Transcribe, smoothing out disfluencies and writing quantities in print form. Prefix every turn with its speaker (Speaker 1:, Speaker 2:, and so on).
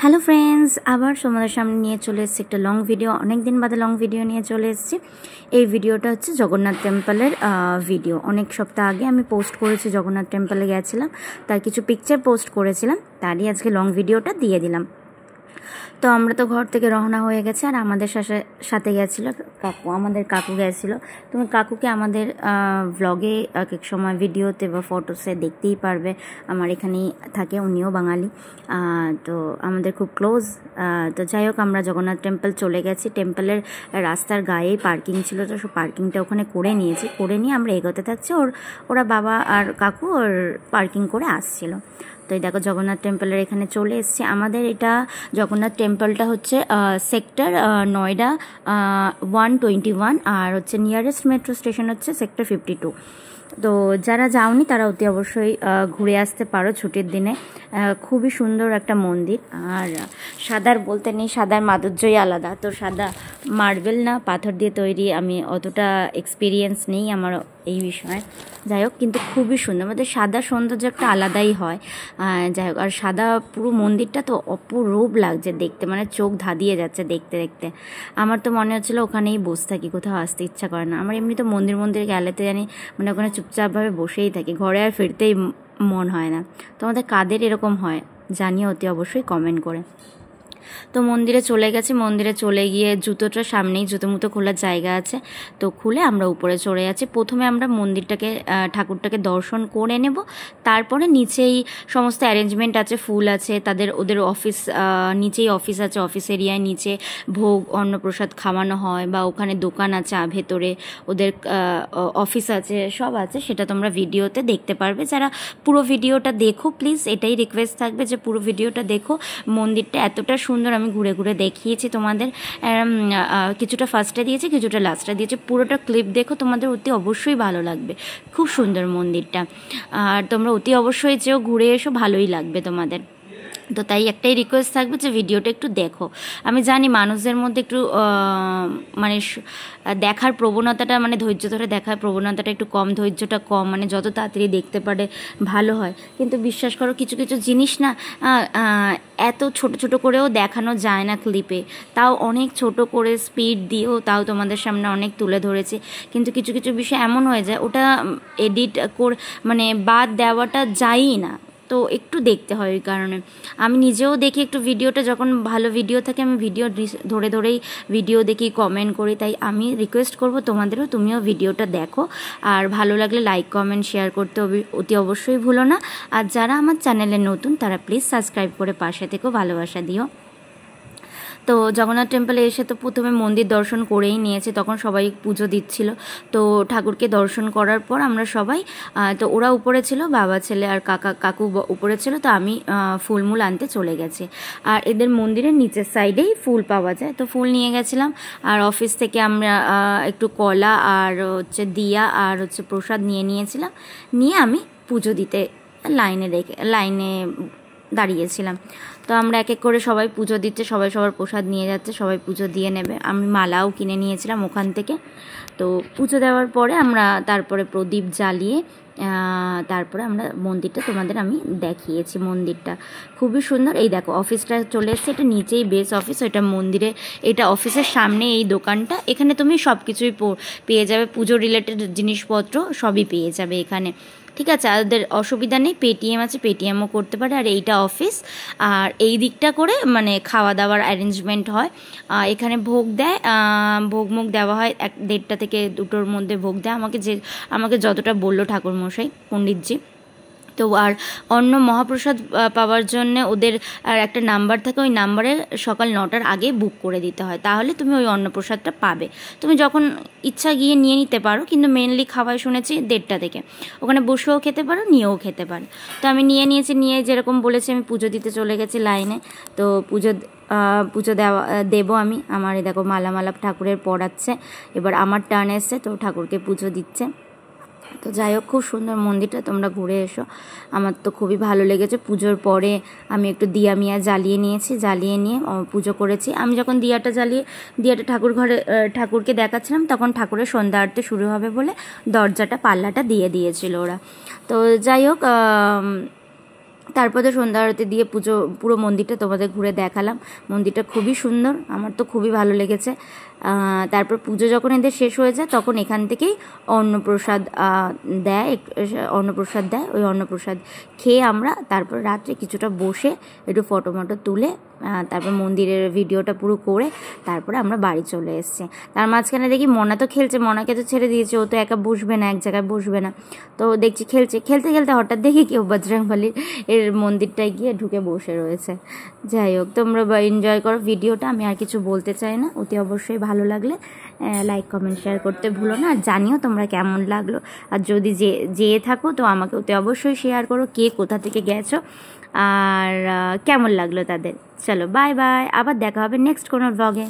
Speaker 1: Hello friends, আবার তোমাদের সামনে নিয়ে চলে এসেছি একটা লং ভিডিও। অনেক দিন বাদে লং ভিডিও নিয়ে চলে এসেছি। এই ভিডিওটা হচ্ছে জগন্নাথ টেম্পলের ভিডিও। অনেক সপ্তাহ আগে আমি পোস্ট করেছি, জগন্নাথ টেম্পলে গেছিলাম, তার কিছু পিকচার পোস্ট করেছিলাম, তারই আজকে লং ভিডিওটা দিয়ে দিলাম। তো আমরা তো ঘর থেকে রওনা হয়ে গেছে, আর আমাদের সাথে গেছিলো কাকু, আমাদের কাকু গেছিলো। তুমি কাকুকে আমাদের ভ্লগে এক এক সময় ভিডিওতে বা ফটোসে দেখতেই পারবে, আমার এখানেই থাকে, উনিও বাঙালি। তো আমাদের খুব ক্লোজ। তো যাই হোক, আমরা জগন্নাথ টেম্পল চলে গেছি। টেম্পলের রাস্তার গায়েই পার্কিং ছিল, তো পার্কিংটা ওখানে করে নিয়েছি। করে নিয়ে আমরা এগোতে থাকছি, ওরা বাবা আর কাকু ওর পার্কিং করে আসছিলো। তো এই দেখো জগন্নাথ টেম্পলের এখানে চলে এসেছি। আমাদের এটা জগন্নাথ টেম্পলটা হচ্ছে সেক্টর নয়ডা 121, আর হচ্ছে নিয়ারেস্ট মেট্রো স্টেশন হচ্ছে সেক্টর 52। তো যারা যাওনি তারা অতি অবশ্যই ঘুরে আসতে পারো ছুটির দিনে। খুবই সুন্দর একটা মন্দির। আর সাদার বলতে নেই, সাদার মাধুর্যই আলাদা। তো সাদা মার্বেল না পাথর দিয়ে তৈরি, আমি অতটা এক্সপিরিয়েন্স নেই আমার এই বিষয়ে। যাই হোক, কিন্তু খুবই সুন্দর, আমাদের সাদা সৌন্দর্য একটা আলাদাই হয়। যাই হোক, আর সাদা পুরো মন্দিরটা তো অপরূপ লাগছে দেখতে, মানে চোখ ধাঁধিয়ে যাচ্ছে দেখতে দেখতে। আমার তো মনে হচ্ছিলো ওখানেই বসে থাকি, কোথাও আসতে ইচ্ছা করে না আমার। এমনি তো মন্দির গেলে তো জানি মানে ওখানে চুপচাপভাবে বসেই থাকি, ঘরে আর ফিরতেই মন হয় না। তোমাদের কাদের এরকম হয় জানিও অতি অবশ্যই কমেন্ট করে। তো মন্দিরে চলে গেছি। মন্দিরে চলে গিয়ে জুতোটা সামনেই, জুতো মুতো খোলার জায়গা আছে, তো খুলে আমরা উপরে চড়ে যাচ্ছি। প্রথমে আমরা মন্দিরটাকে ঠাকুরটাকে দর্শন করে নেব, তারপরে নিচেই সমস্ত অ্যারেঞ্জমেন্ট আছে, ফুল আছে, ওদের অফিস, নিচেই অফিস আছে, অফিস এরিয়ায় নিচে ভোগ অন্নপ্রসাদ খাওয়ানো হয়, বা ওখানে দোকান আছে ভেতরে, ওদের অফিস আছে, সব আছে। সেটা তোমরা ভিডিওতে দেখতে পারবে। যারা পুরো ভিডিওটা দেখো, প্লিজ এটাই রিকোয়েস্ট থাকবে যে পুরো ভিডিওটা দেখো। মন্দিরটা এতটা সুন্দর, আমি ঘুরে ঘুরে দেখিয়েছি তোমাদের। কিছুটা ফার্স্টে দিয়েছি, কিছুটা লাস্টে দিয়েছি। পুরোটা ক্লিপ দেখো, তোমাদের অতি অবশ্যই ভালো লাগবে। খুব সুন্দর মন্দিরটা, আর তোমরা অতি অবশ্যই যেও, ঘুরে এসো, ভালোই লাগবে তোমাদের। তো তাই একটাই রিকোয়েস্ট থাকবে যে ভিডিওটা একটু দেখো। আমি জানি মানুষদের মধ্যে একটু মানে দেখার প্রবণতাটা, মানে ধৈর্য ধরে দেখার প্রবণতাটা একটু কম, ধৈর্যটা কম, মানে যত তাড়াতাড়ি দেখতে পারে ভালো হয়। কিন্তু বিশ্বাস করো, কিছু কিছু জিনিস না এত ছোট ছোট করেও দেখানো যায় না ক্লিপে, তাও অনেক ছোট করে স্পিড দিয়েও তাও তোমাদের সামনে অনেক তুলে ধরেছে। কিন্তু কিছু কিছু বিষয় এমন হয়ে যায়, ওটা এডিট করে মানে বাদ দেওয়াটা যায়ই না, তো একটু দেখতে হয়। ওই কারণে আমি নিজেও দেখি একটু ভিডিওটা, যখন ভালো ভিডিও থাকে আমি ভিডিও ধরেই ভিডিও দেখি, কমেন্ট করি। তাই আমি রিকোয়েস্ট করব তোমাদেরও, তুমিও ভিডিওটা দেখো, আর ভালো লাগলে লাইক কমেন্ট শেয়ার করতে অতি অবশ্যই ভুলো না। আর যারা আমার চ্যানেলে নতুন তারা প্লিজ সাবস্ক্রাইব করে পাশে থেকেও ভালোবাসা দিও। তো জগন্নাথ টেম্পলে এসে তো প্রথমে মন্দির দর্শন করেই নিয়েছে, তখন সবাই পুজো দিচ্ছিল। তো ঠাকুরকে দর্শন করার পর আমরা সবাই, তো ওরা উপরে ছিল, বাবা ছেলে আর কাকু উপরে ছিল, তো আমি ফুলমূল আনতে চলে গেছি। আর এদের মন্দিরের নিচের সাইডেই ফুল পাওয়া যায়, তো ফুল নিয়ে গেছিলাম। আর অফিস থেকে আমরা একটু কলা আর হচ্ছে দিয়া আর হচ্ছে প্রসাদ নিয়েছিলাম। নিয়ে আমি পুজো দিতে লাইনে দাঁড়িয়েছিলাম। তো আমরা এক এক করে সবাই পুজো দিচ্ছে, সবাই সবার প্রসাদ নিয়ে যাচ্ছে, সবাই পুজো দিয়ে নেবে। আমি মালাও কিনে নিয়েছিলাম ওখান থেকে। তো পুজো দেওয়ার পরে আমরা তারপরে প্রদীপ জ্বালিয়ে তারপরে আমরা মন্দিরটা তোমাদের আমি দেখিয়েছি। মন্দিরটা খুবই সুন্দর। এই দেখো অফিসটা চলে এসছে, এটা নিচেই বেস অফিস, এটা মন্দিরে, এটা অফিসের সামনে এই দোকানটা। এখানে তুমি সব কিছুই পেয়ে যাবে, পুজো রিলেটেড জিনিসপত্র সবই পেয়ে যাবে এখানে, ঠিক আছে। ওদের অসুবিধা নেই, পেটিএম আছে, পেটিএমও করতে পারে। আর এইটা অফিস, আর এই দিকটা করে মানে খাওয়া দাওয়ার অ্যারেঞ্জমেন্ট হয়। এখানে ভোগ দেয়, ভোগ মুখ দেওয়া হয় 1-1:30 থেকে 2টোর মধ্যে ভোগ দেয় আমাকে যতটা বললো ঠাকুরমশাই পণ্ডিতজি। তো আর অন্য মহাপ্রসাদ পাওয়ার জন্য ওদের আর একটা নাম্বার থাকে, ওই নাম্বারে সকাল 9টার আগে বুক করে দিতে হয়, তাহলে তুমি ওই অন্নপ্রসাদটা পাবে। তুমি যখন ইচ্ছা গিয়ে নিয়ে নিতে পারো, কিন্তু মেনলি খাওয়াই শুনেছি 1:30 থেকে, ওখানে বসেও খেতে পারো, নিয়েও খেতে পারো। তো আমি নিয়েছি, নিয়ে যেরকম বলেছি আমি পুজো দিতে চলে গেছি লাইনে। তো পুজো দেবো আমি। আমার দেখো মালা ঠাকুরের পড়াচ্ছে, এবার আমার টার্ন এসছে, তো ঠাকুরকে পুজো দিচ্ছে। তো যাই হোক, খুব সুন্দর মন্দিরটা, তোমরা ঘুরে এসো। আমার তো খুবই ভালো লেগেছে। পুজোর পরে আমি একটু মিয়া জ্বালিয়ে নিয়েছি, জ্বালিয়ে নিয়ে পুজো করেছি। আমি যখন দিয়াটা ঠাকুরকে দেখাচ্ছিলাম, তখন ঠাকুরের সন্ধ্যা আরতি শুরু হবে বলে পাল্লাটা দিয়ে দিয়েছিল ওরা। তো যাই হোক, তারপর তো সন্ধ্যা আরতি দিয়ে পুরো মন্দিরটা তোমাদের ঘুরে দেখালাম। মন্দিরটা খুবই সুন্দর, আমার তো খুবই ভালো লেগেছে। তারপর পুজো যখন এদের শেষ হয়ে যায় তখন এখান থেকেই অন্নপ্রসাদ দেয়। ওই অন্নপ্রসাদ খেয়ে আমরা তারপর রাত্রে কিছুটা বসে একটু ফটো তুলে তারপর মন্দিরের ভিডিওটা পুরো করে তারপরে আমরা বাড়ি চলে এসেছি। তার মাঝখানে দেখি মনা তো খেলছে, মনাকে তো ছেড়ে দিয়েছে, ও তো একা বসবে না, এক জায়গায় বসবে না। তো দেখছি খেলতে হঠাৎ দেখি কেউ বজরংবলী এর মন্দিরটায় গিয়ে ঢুকে বসে রয়েছে। যাই হোক, তোমরা এনজয় করো ভিডিওটা, আমি আর কিছু বলতে চাই না। অতি অবশ্যই ভালো লাগলে লাইক কমেন্ট শেয়ার করতে ভুলো না, আর জানিও তোমরা কেমন লাগলো। আর যদি যেয়ে থাকো তো আমাকে অতি অবশ্যই শেয়ার করো কে কোথা থেকে গেছো আর কেমন লাগলো তাদের। চলো বাই বাই, আবার দেখা হবে নেক্সট কোনো ব্লগে।